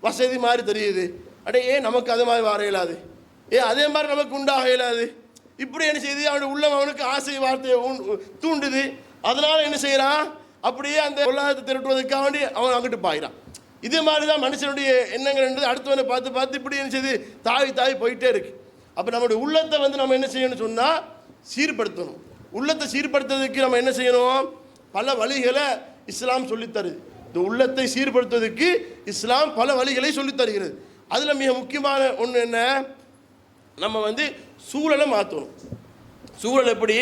வசதி மாதிரி தெரியுது. அடே, ஏன் நமக்கு அது மாதிரி வர இயலாது? ஏன் அதே மாதிரி நமக்கு உண்டாக இயலாது? இப்படி என்ன செய்யுது, அவனுடைய உள்ளம் அவனுக்கு ஆசை வார்த்தையை தூண்டுது. அதனால் என்ன செய்கிறான், அப்படியே அந்த பொருளாதாரத்தை திரட்டுவதற்காக வேண்டி அவன் அங்கிட்டு பாயிறான். இதே மாதிரி தான் மனுஷனுடைய எண்ணங்கள் என்பது அடுத்தவனை பார்த்து பார்த்து இப்படி என்ன செய்யுது, தாவி தாவி போயிட்டே இருக்கு. அப்போ நம்மளுடைய உள்ளத்தை நம்ம என்ன செய்யணும்னு சொன்னால் சீர்படுத்தணும். உள்ளத்தை சீர்படுத்துறதுக்கு நம்ம என்ன செய்யணும்? பல வழிகளை இஸ்லாம் சொல்லித்தருது. இந்த உள்ளத்தை சீர்படுத்துவதற்கு இஸ்லாம் பல வழிகளை சொல்லித் தருகிறது. அதில் மிக முக்கியமான ஒன்று என்ன, நம்ம சூழலை மாற்றணும். சூழல் எப்படி?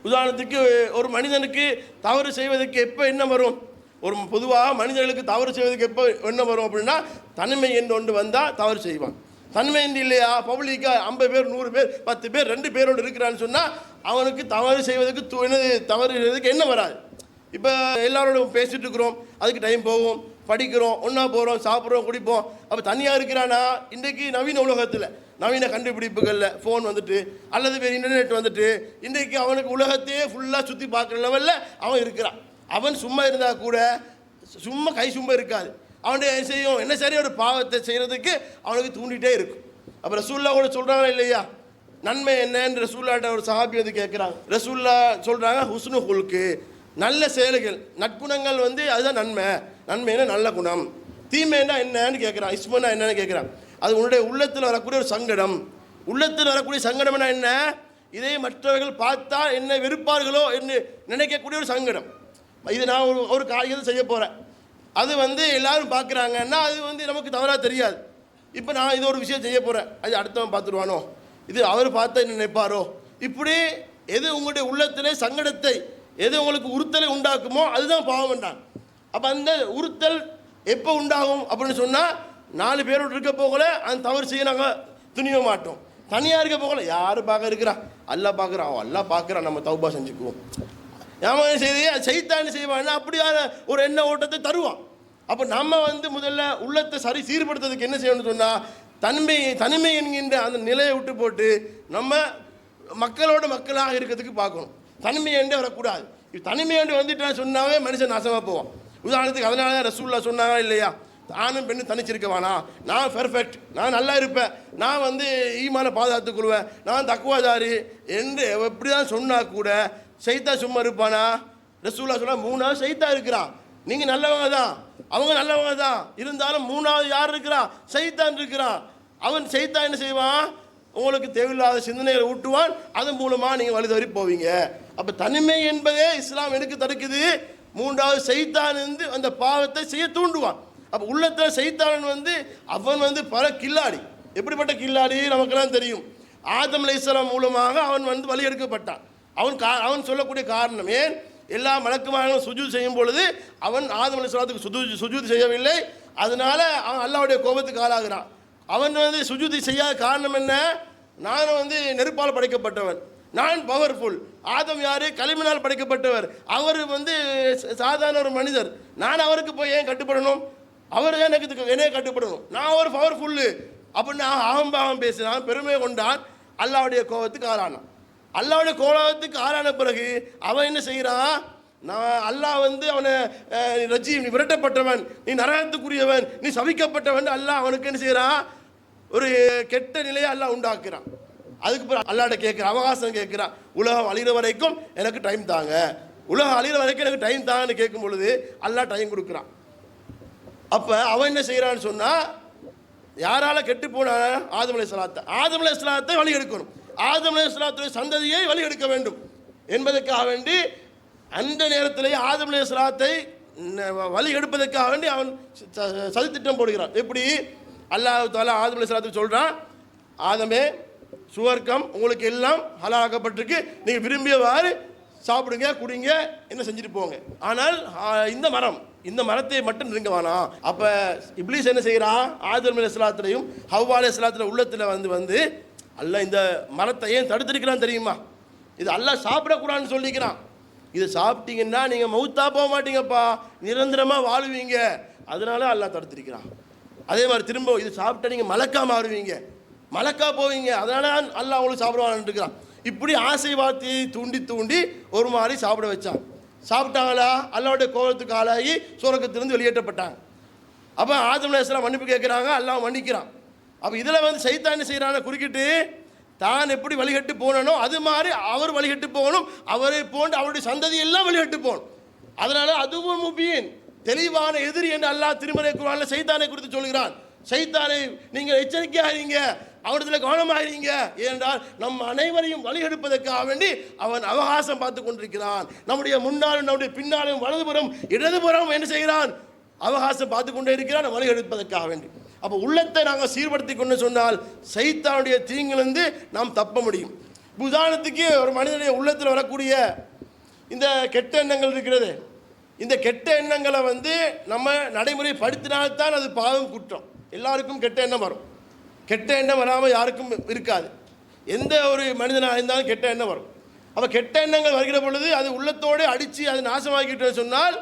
உதாரணத்துக்கு ஒரு மனிதனுக்கு தவறு செய்வதற்கு எப்போ என்ன வரும்? ஒரு பொதுவாக மனிதர்களுக்கு தவறு செய்வதற்கு எப்போ என்ன வரும் அப்படின்னா, தனிமை என்று ஒன்று வந்தால் தவறு செய்வான். தனிமை என்று இல்லையா, பப்ளிக்காக 50 பேர் 100 பேர் 10 பேர் 2 பேரோடு இருக்கிறான்னு சொன்னால் அவனுக்கு தவறு செய்வதற்கு தவறு செய்வதற்கு என்ன வராது. இப்போ எல்லாரோடும் பேசிகிட்டு இருக்கிறோம், அதுக்கு டைம் போகும், படிக்கிறோம், ஒன்றா போகிறோம், சாப்பிட்றோம், குடிப்போம். அப்போ தனியாக இருக்கிறானா? இன்றைக்கு நவீன உலகத்தில் நவீன கண்டுபிடிப்புகளில் ஃபோன் அல்லது வேறு இன்டர்நெட் இன்றைக்கு அவனுக்கு உலகத்தையே ஃபுல்லாக சுற்றி பார்க்குற லெவலில் அவன் இருக்கிறான். அவன் சும்மா இருந்தால் கூட சும்மா கை சும்மா இருக்காது. அவனுடைய செய்யும் என்ன சரி ஒரு பாவத்தை செய்கிறதுக்கு அவனுக்கு தூண்டிகிட்டே இருக்கும். அப்போ ரசூலுல்லாஹ் கூட சொல்கிறாங்க இல்லையா, நன்மை என்னன்னு ரசூலுல்லாஹ்ட்ட ஒரு சஹாபி கேட்குறாங்க. ரசூலுல்லாஹ் சொல்கிறாங்க, ஹுஸ்னு ஹுல்கு, நல்ல செயல்கள், நற்குணங்கள் அதுதான் நன்மை. நன்மைன்னா நல்ல குணம். தீமைன்னா என்னன்னு கேட்குறான். இஸ்மன்னா என்னன்னு கேட்குறான். அது உன்னுடைய உள்ளத்தில் வரக்கூடிய ஒரு சங்கடம். உள்ளத்தில் வரக்கூடிய சங்கடம்னா என்ன? இதை மற்றவர்கள் பார்த்தா என்ன வெறுப்பார்களோ என்று நினைக்கக்கூடிய ஒரு சங்கடம். இது நான் ஒரு காரியத்தை செய்ய போகிறேன், அது எல்லாரும் பார்க்குறாங்கன்னா அது நமக்கு தவறாக தெரியாது. இப்போ நான் இது ஒரு விஷயம் செய்ய போகிறேன், அது அடுத்தவன் பார்த்துருவானோ, இது அவர் பார்த்தா என்ன நினைப்பாரோ, இப்படி எது உங்களுடைய உள்ளத்திலே சங்கடத்தை, எது உங்களுக்கு உறுத்தலை உண்டாக்குமோ அதுதான் பாவம் என்றான். அப்போ அந்த உறுத்தல் எப்போ உண்டாகும் அப்படின்னு சொன்னால், 4 பேரோடு இருக்க போகல அந்த தவறு செய்ய நாங்கள் துணிய மாட்டோம். தனியாக இருக்க போகல, யார் பார்க்க இருக்கிறா, அல்லா பார்க்குறான், அல்லா பார்க்குறான், நம்ம தௌபா செஞ்சுக்குவோம். ஏன் செய்தி செய்தான் செய்வான்னா அப்படியான ஒரு எண்ண ஓட்டத்தை தருவான். அப்போ நம்ம முதல்ல உள்ளத்தை சரி சீர்படுத்துறதுக்கு என்ன செய்யணும்னு சொன்னால், தனிமை என்கின்ற அந்த நிலையை விட்டு போட்டு நம்ம மக்களோட மக்களாக இருக்கிறதுக்கு பார்க்கணும். தனிமை என்று வரக்கூடாது. தனிமை என்று வந்துட்டு சொன்னாவே மனுஷன் நாசமாக போவான். உதாரணத்துக்கு அதனால தான் ரசூலுல்லாஹ் சொன்னாங்க இல்லையா, ஆணும் பெண்ணு தனிச்சிருக்கவானா, நான் பெர்ஃபெக்ட், நான் நல்லா இருப்பேன், நான் ஈமான பாதுகாத்துக்கொள்வேன், நான் தக்குவாதாரி என்று எப்படி தான் சொன்னால் கூட சைத்தா சும்மா இருப்பானா? ரசூலுல்லாஹ் சொன்னா 3 சைத்தா இருக்கிறான். நீங்கள் நல்லவங்க தான், அவங்க நல்லவங்க தான். இருந்தாலும் மூணாவது யார் இருக்கிறா? சைத்தான் இருக்கிறான். அவன் சைத்தான் என்ன செய்வான்? உங்களுக்கு தேவையில்லாத சிந்தனைகளை ஊட்டுவான். அதன் மூலமாக நீங்கள் வழி தவறி போவீங்க. அப்போ தனிமை என்பதே இஸ்லாம் எனக்கு தடுக்குது. மூன்றாவது சைத்தான் அந்த பாவத்தை செய்ய தூண்டுவான். அப்போ உள்ளத்தில் சைத்தான் அவன் பல கில்லாடி. எப்படிப்பட்ட கில்லாடி நமக்கெல்லாம் தெரியும். ஆதம் அலைஹிஸ்ஸலாம் மூலமாக அவன் வழி எடுக்கப்பட்டான். அவன் சொல்லக்கூடிய காரணம் ஏன்? எல்லா மலக்குமார்களும் சுஜூத் செய்யும் பொழுது அவன் ஆதம் அலைஹிஸ்ஸலாத்துக்கு சுஜூத் செய்யவில்லை. அதனால அவன் அல்லாஹ்வுடைய கோபத்துக்கு ஆளாகிறான். அவன் சுஜூதி செய்யாத காரணம் என்ன? நான் நெருப்பால் படைக்கப்பட்டவன், நான் பவர்ஃபுல். ஆதம் யாரு? களிமண்ணால் படைக்கப்பட்டவர். அவர் சாதாரண ஒரு மனிதர். நான் அவருக்கு போய் ஏன் கட்டுப்படணும்? அவர் என்னைய கட்டுப்படணும். நான் ஒரு பவர்ஃபுல்லு அப்படின்னு அகம்பாகம் பேசினான், பெருமை கொண்டான், அல்லாஹ்வுடைய கோபத்துக்கு ஆளானான். அல்லாஹ்வுடைய கோபத்துக்கு ஆளான பிறகு அவன் என்ன செய்கிறான்? நான் அல்லாஹ் அவனை ரஜீம், நீ விரட்டப்பட்டவன், நீ நரகத்துக்குரியவன், நீ சபிக்கப்பட்டவன் அல்லாஹ் அவனுக்கு என்ன செய்கிறான்? ஒரு கெட்ட நிலையை அல்லாஹ் உண்டாக்குறான். அதுக்கு பிறகு அல்லாஹ்ட்ட கேட்குறான், அவகாசம் கேட்குறான். உலகம் அழிகிற வரைக்கும் எனக்கு டைம் தாங்க, உலகம் அழிகிற வரைக்கும் எனக்கு டைம் தாங்கன்னு கேட்கும் பொழுது அல்லாஹ் டைம் கொடுக்குறான். அப்போ அவன் என்ன செய்கிறான்னு சொன்னால், யாரால் கெட்டு போனான? ஆதம் அலைஹிஸ்ஸலாத்தை. ஆதம் அலைஹிஸ்ஸலாத்தை வழி எடுக்கணும். ஆதம் அலைஹிஸ்ஸலாத்துடைய சந்ததியை வழி எடுக்க வேண்டும் என்பதற்காக வேண்டி அந்த நேரத்திலேயே ஆதம் அலைஹிஸ்ஸலாத்தை வழி எடுப்பதற்காக வேண்டி அவன் சதித்திட்டம் போடுகிறான். எப்படி? அல்லாஹ் தஆலா ஆதம் அலைஹிஸ்ஸலாத்துக்கு சொல்கிறான், ஆதமே, சுவர்க்கம் உங்களுக்கு எல்லாம் ஹலாலாக்கப்பட்டிருக்கு, நீங்கள் விரும்பியவாறு சாப்பிடுங்க, குடிங்க, என்ன செஞ்சுட்டு போங்க. ஆனால் இந்த மரத்தை மட்டும் நெருங்க வேணாம். அப்போ இப்லீஸ் என்ன செய்கிறான்? ஆதம் அலைஹிஸ்ஸலாத்துலையும் ஹவ்வா அலைஹிஸ்ஸலாத்துடைய உள்ளத்தில் வந்து அல்லாஹ் இந்த மரத்தை ஏன் தடுத்திருக்கிறான் தெரியுமா? இது அல்லாஹ் சாப்பிடக்கூடாதுன்னு சொல்லிக்கிறான். இதை சாப்பிட்டீங்கன்னா நீங்கள் மௌத்தா போக மாட்டீங்கப்பா, நிரந்தரமாக வாழுவீங்க, அதனால அல்லாஹ் தடுத்திருக்கிறான். அதே மாதிரி திரும்ப இது சாப்பிட்டா நீங்கள் மலக்கா மாறுவீங்க, மலக்கா போவீங்க, அதனால அல்லாஹ் அவங்களுக்கு சாப்பிடுவான்னு இருக்கிறான். இப்படி ஆசை வார்த்தையை தூண்டி ஒரு மாதிரி சாப்பிட வச்சான். சாப்பிட்டாங்களா? அல்லாஹ்வுடைய கோபத்துக்கு ஆளாகி சுவர்க்கத்திலிருந்து வெளியேற்றப்பட்டாங்க. அப்போ ஆதம் அலைஹிஸ்ஸலாம் மன்னிப்பு கேட்குறாங்க, அல்லாஹ் மன்னிக்கிறான். அப்போ இதில் சைத்தான் என்ன செய்கிறான்னு குறுக்கிட்டு தான் எப்படி வழிகட்டு போனனோ அது மாதிரி அவர் வழிகட்டு போகணும், அவரை போன்று அவருடைய சந்ததி எல்லாம் வழிகட்டு போகணும். அதனால அதுவும் முபீன், தெளிவான எதிரி என்று அல்லாஹ் திருமறை குர்ஆனில் சைத்தானை குறித்து சொல்கிறான். சைத்தானை நீங்கள் எச்சரிக்கையாகிறீங்க, அவனிடத்தில் கவனமாகிறீங்க. ஏனென்றால் நம் அனைவரையும் வழிகெடுப்பதற்காக வேண்டி அவன் அவகாசம் பார்த்து கொண்டிருக்கிறான். நம்முடைய முன்னாலும் நம்முடைய பின்னாலும் வலதுபுறம் இடதுபுறம் என்ன செய்கிறான்? அவகாசம் பார்த்து கொண்டே இருக்கிறான், வழிகெடுப்பதற்காக வேண்டி. அப்போ உள்ளத்தை நாங்கள் சீர்படுத்தி கொண்டு சொன்னால் சைத்தானுடைய தீங்கிலிருந்து நாம் தப்ப முடியும். உதாரணத்துக்கு ஒரு மனிதனுடைய உள்ளத்தில் வரக்கூடிய இந்த கெட்ட எண்ணங்கள் இருக்கிறது, இந்த கெட்ட எண்ணங்களை நம்ம நடைமுறைப்படுத்தினால்தான் அது பாவம், குற்றம். எல்லாருக்கும் கெட்ட எண்ணம் வரும், கெட்ட எண்ணம் வராமல் யாருக்கும் இருக்காது. எந்த ஒரு மனிதனாக இருந்தாலும் கெட்ட எண்ணம் வரும். அப்போ கெட்ட எண்ணங்கள் வருகிற பொழுது அது உள்ளத்தோடு அடித்து அது நாசமாக்கிட்டு சொன்னால்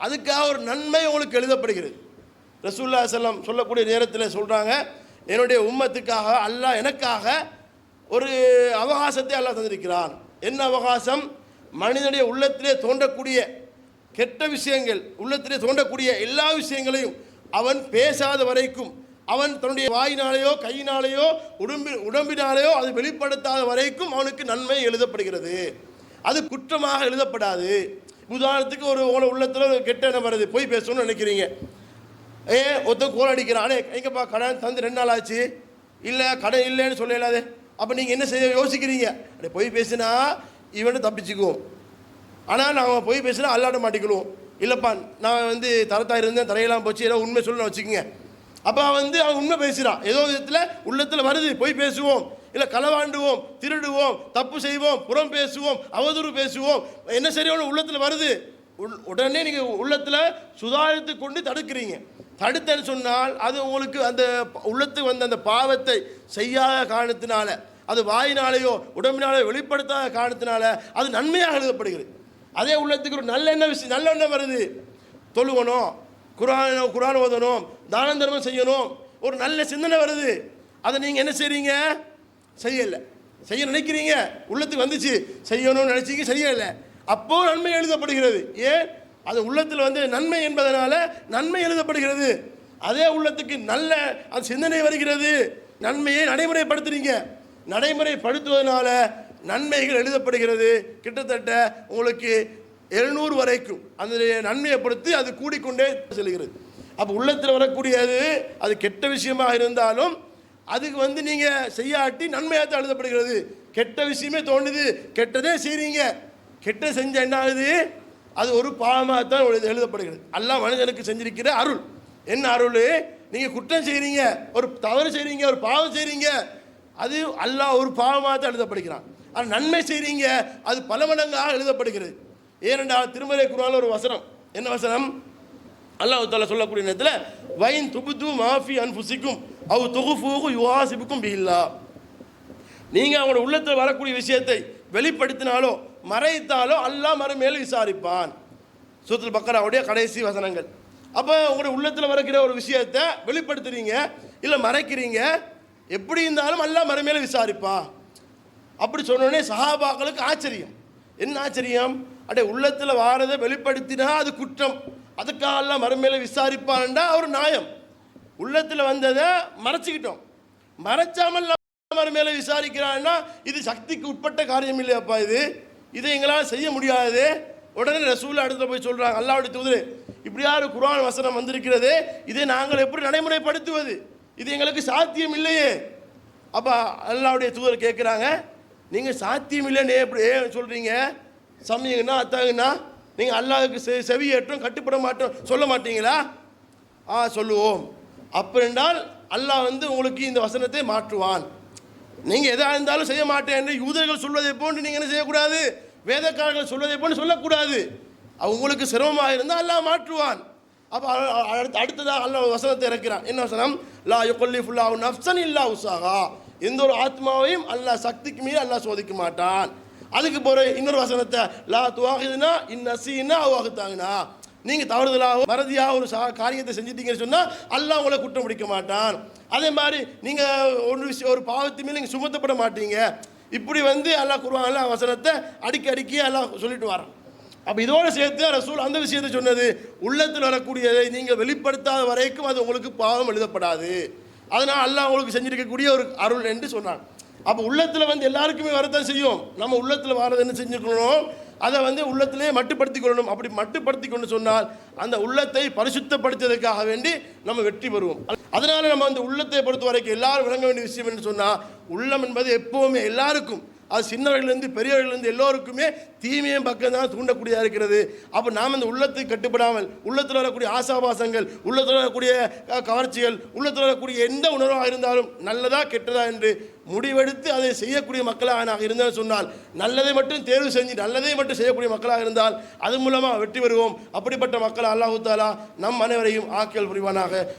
அதுக்காக ஒரு நன்மை உங்களுக்கு எழுதப்படுகிறது. ரசூலுல்லாஹி ஸல்லல்லாஹு அலைஹி வஸல்லம் சொல்லக்கூடிய நேரத்தில் சொல்கிறாங்க, என்னுடைய உம்மத்துக்காக அல்லாஹ் எனக்காக ஒரு அவகாசத்தை அல்லாஹ் தந்திருக்கிறான். என்ன அவகாசம்? மனிதனுடைய உள்ளத்திலே தோன்றக்கூடிய கெட்ட விஷயங்கள், உள்ளத்திலே தோன்றக்கூடிய எல்லா விஷயங்களையும் அவன் பேசாத வரைக்கும், அவன் தன்னுடைய வாயினாலேயோ கையினாலேயோ உடம்பினாலேயோ அது வெளிப்படுத்தாத வரைக்கும் அவனுக்கு நன்மை எழுதப்படுகிறது, அது குற்றமாக எழுதப்படாது. உதாரணத்துக்கு உங்களோட உள்ளத்தில் ஒரு கெட்ட எண்ணம் வருது, போய் பேசணும்னு நினைக்கிறீங்க. ஒருத்தன் கோல் அடிக்கிறானே, எங்கப்பா கடன் தந்து 2 நாள் ஆச்சு, இல்லை கடன் இல்லைன்னு சொல்லலாது. அப்போ நீங்கள் என்ன செய்ய யோசிக்கிறீங்க? அப்படி போய் பேசினா இவனை தப்பிச்சுக்குவோம், ஆனால் நாங்கள் போய் பேசினா அல்லாட்ட மாட்டிக்குவோம். இல்லைப்பா நான் தரத்தாக இருந்தேன், தரையெல்லாம் போச்சு, ஏதோ உண்மை சொல்லணும் வச்சுக்கோங்க. அப்போ அவன் உண்மை பேசுகிறான், ஏதோ விதத்தில் உள்ளத்தில் வருது, போய் பேசுவோம், இல்லை களவாண்டுவோம், திருடுவோம், தப்பு செய்வோம், புறம் பேசுவோம், அவதூறு பேசுவோம், என்ன சரியான உள்ளத்தில் வருது. உடனே நீங்கள் உள்ளத்தில் சுதாரித்து கொண்டு தடுக்கிறீங்க. தடுத்தன்னு சொன்னால் அது உங்களுக்கு அந்த உள்ளத்துக்கு அந்த பாவத்தை செய்யாத காரணத்தினால, அது வாயினாலேயோ உடம்பினாலேயோ வெளிப்படுத்தாத காரணத்தினால அது நன்மையாக எழுதப்படுகிறது. அதே உள்ளத்துக்கு ஒரு நல்லெண்ணம் வருது, தொழுவணும், குர்ஆன் ஓதணும், தானம் தர்மம் செய்யணும், ஒரு நல்ல சிந்தனை வருது. அதை நீங்கள் என்ன செய்கிறீங்க? செய்யலை. செய்ய நினைக்கிறீங்க, உள்ளத்துக்கு வந்துச்சு, செய்யணும்னு நினச்சிங்க, செய்யலை. அப்போ நன்மை எழுதப்படுகிறது. ஏன்? அது உள்ளத்தில் நன்மை என்பதனால நன்மை எழுதப்படுகிறது. அதே உள்ளத்துக்கு நல்ல அந்த சிந்தனை வருகிறது, நன்மையை நடைமுறைப்படுத்துறீங்க, நடைமுறைப்படுத்துவதனால நன்மைகள் எழுதப்படுகிறது. கிட்டத்தட்ட உங்களுக்கு 700 வரைக்கும் அந்த நன்மையை பொறுத்து அது கூடிக்கொண்டே செல்கிறது. அப்போ உள்ளத்தில் வரக்கூடியது அது கெட்ட விஷயமாக இருந்தாலும் அதுக்கு வந்து நீங்கள் செய்யாட்டி நன்மையாக தான் எழுதப்படுகிறது. கெட்ட விஷயமே தோணுது, கெட்டதே செய்கிறீங்க, கெட்ட செஞ்ச என்ன ஆகுது, அது ஒரு பாவமாக தான் எழுதப்படுகிறது. அல்லாஹ் மனிதனுக்கு செஞ்சிருக்கிற அருள் என்ன அருள், நீங்கள் குற்றம் செய்கிறீங்க, ஒரு தவறு செய்கிறீங்க, ஒரு பாவம் செய்கிறீங்க, அது அல்லாஹ் ஒரு பாவமாக தான் எழுதப்படுகிறான். ஆனால் நன்மை செய்கிறீங்க அது பல மடங்காக எழுதப்படுகிறது. ஏனென்றால் திருமலை குர்ஆன்ல ஒரு வசனம், என்ன வசனம், அல்லாஹ் தஆலா சொல்லக்கூடிய நேரத்தில் வைன் துபுது மாஃபி அன்ஃபுசிக்கும் அவ் துகுஃபூஹு யுஹாசிபுக்கும் பில்லாஹ், நீங்கள் அவங்களோட உள்ளத்தில் வரக்கூடிய விஷயத்தை வெளிப்படுத்தினாலோ மறைத்தாலோ அல்லாஹ் மறுமையில் விசாரிப்பான். சூரத்துல் பக்கராவுடைய கடைசி வசனங்கள். அப்போ உங்களுடைய உள்ளத்தில் வரக்கிற ஒரு விஷயத்தை வெளிப்படுத்துறீங்க இல்லை மறைக்கிறீங்க, எப்படி இருந்தாலும் அல்லாஹ் மறுமையில் விசாரிப்பா. அப்படி சொன்னோடனே சஹாபாக்களுக்கு ஆச்சரியம். என்ன ஆச்சரியம், அடே உள்ளத்தில் வாரதை வெளிப்படுத்தினா அது குற்றம், அதுக்காக எல்லாம் மறுமையில விசாரிப்பான்டா ஒரு நியாயம். உள்ளத்தில் வந்ததை மறைச்சிக்கிட்டோம், மறைச்சாமல் மறுமையில விசாரிக்கிறான்னா இது சக்திக்கு உட்பட்ட காரியம் இல்லையாப்பா, இதை எங்களால் செய்ய முடியாது. உடனே ரசூல் இடத்துல போய் சொல்கிறாங்க, அல்லாஹ்வுடைய தூதரே இப்படியா ஒரு குர்ஆன் வசனம் வந்திருக்கிறது, இதை நாங்கள் எப்படி நடைமுறைப்படுத்துவது, இது எங்களுக்கு சாத்தியம் இல்லையே. அப்போ அல்லாஹ்வுடைய தூதர் கேட்குறாங்க, நீங்கள் சாத்தியம் இல்லைன்னு எப்படி சொல்கிறீங்க, சமயங்கன்னா அத்தாங்கன்னா நீங்கள் அல்லாஹ்வுக்கு செவியேற்றோம் கட்டுப்பட மாட்டோம் சொல்ல மாட்டீங்களா? சொல்லுவோம். அப்படின்றால் அல்லாஹ் வந்து உங்களுக்கு இந்த வசனத்தை மாற்றுவான். நீங்கள் எதாக இருந்தாலும் செய்ய மாட்டேன் என்று யூதர்கள் சொல்வதை போன்று நீங்கள் என்ன செய்யக்கூடாது, வேதக்காரர்கள் சொல்வதை போன்று சொல்லக்கூடாது. அவங்களுக்கு சிரமமாக இருந்தால் அல்லாஹ் மாற்றுவான். அப்போ அடுத்ததாக அல்லாஹ் வசனத்தை இறக்கிறான். என்ன வசனம், லா யுகல்லிஃபுல்லாஹு நஃப்ஸன் இல்லா உஸாஹா, எந்த ஒரு ஆத்மாவையும் அல்லாஹ் சக்திக்கு மீறி அல்லாஹ் சோதிக்க மாட்டான். அதுக்கு போகிற இன்னொரு வசனத்தை, லா துவாஹிதுனா இன் நஸீனா அவ் அஹ்தானா, நீங்கள் தவறுதலாக மறதியாக ஒரு காரியத்தை செஞ்சிட்டீங்கன்னு சொன்னால் அல்லாஹ் உங்களை குற்றம் பிடிக்க மாட்டான். அதே மாதிரி நீங்கள் ஒரு பாவத்து மேலே நீங்கள் சுமத்தப்பட மாட்டீங்க. இப்படி வந்து அல்லாஹ் குர்ஆன்ல வசனத்தை அடிக்கி அல்லாஹ் சொல்லிட்டு வரான். அப்போ இதோடு சேர்த்து ரசூல் அந்த விஷயத்தை சொன்னது, உள்ளத்தில் வரக்கூடியதை நீங்கள் வெளிப்படுத்தாத வரைக்கும் அது உங்களுக்கு பாவம் எழுதப்படாது. அதனால் அல்லாஹ் உங்களுக்கு செஞ்சிருக்கக்கூடிய ஒரு அருள் என்று சொன்னான். அப்போ உள்ளத்தில் வந்து எல்லாருக்குமே வரத்தான் செய்யும். நம்ம உள்ளத்தில் வரது என்ன செஞ்சுக்கணும், அதை வந்து உள்ளத்திலே மட்டுப்படுத்தி கொள்ளணும். அப்படி மட்டுப்படுத்தி கொண்டு சொன்னால் அந்த உள்ளத்தை பரிசுத்தப்படுத்துவதற்காக வேண்டி நம்ம வெற்றி பெறுவோம். அதனால் நம்ம அந்த உள்ளத்தை பொறுத்த வரைக்கும் எல்லாரும் விளங்க வேண்டிய விஷயம் என்று சொன்னால், உள்ளம் என்பது எப்போவுமே எல்லாருக்கும், அது சின்னவர்களிலிருந்து பெரியவர்களிலிருந்து எல்லோருக்குமே தீமையும் பக்கம் தான் தூண்டக்கூடியதாக இருக்கிறது. அப்போ நாம் அந்த உள்ளத்தை கட்டுப்படாமல் உள்ளத்தில் வரக்கூடிய ஆசாபாசங்கள், உள்ளத்தில் வரக்கூடிய கவர்ச்சிகள், உள்ளத்தில் வரக்கூடிய எந்த உணர்வாக இருந்தாலும் நல்லதா கெட்டதா என்று முடிவெடுத்து அதை செய்யக்கூடிய மக்களாக நாங்கள் இருந்தால் சொன்னால், நல்லதை மட்டும் தேர்வு செஞ்சு நல்லதை மட்டும் செய்யக்கூடிய மக்களாக இருந்தால் அது மூலமாக வெற்றி பெறுவோம். அப்படிப்பட்ட மக்கள் அல்லாஹ் தஆலா நம் அனைவரையும் ஆக்கியல் புரிவானாக.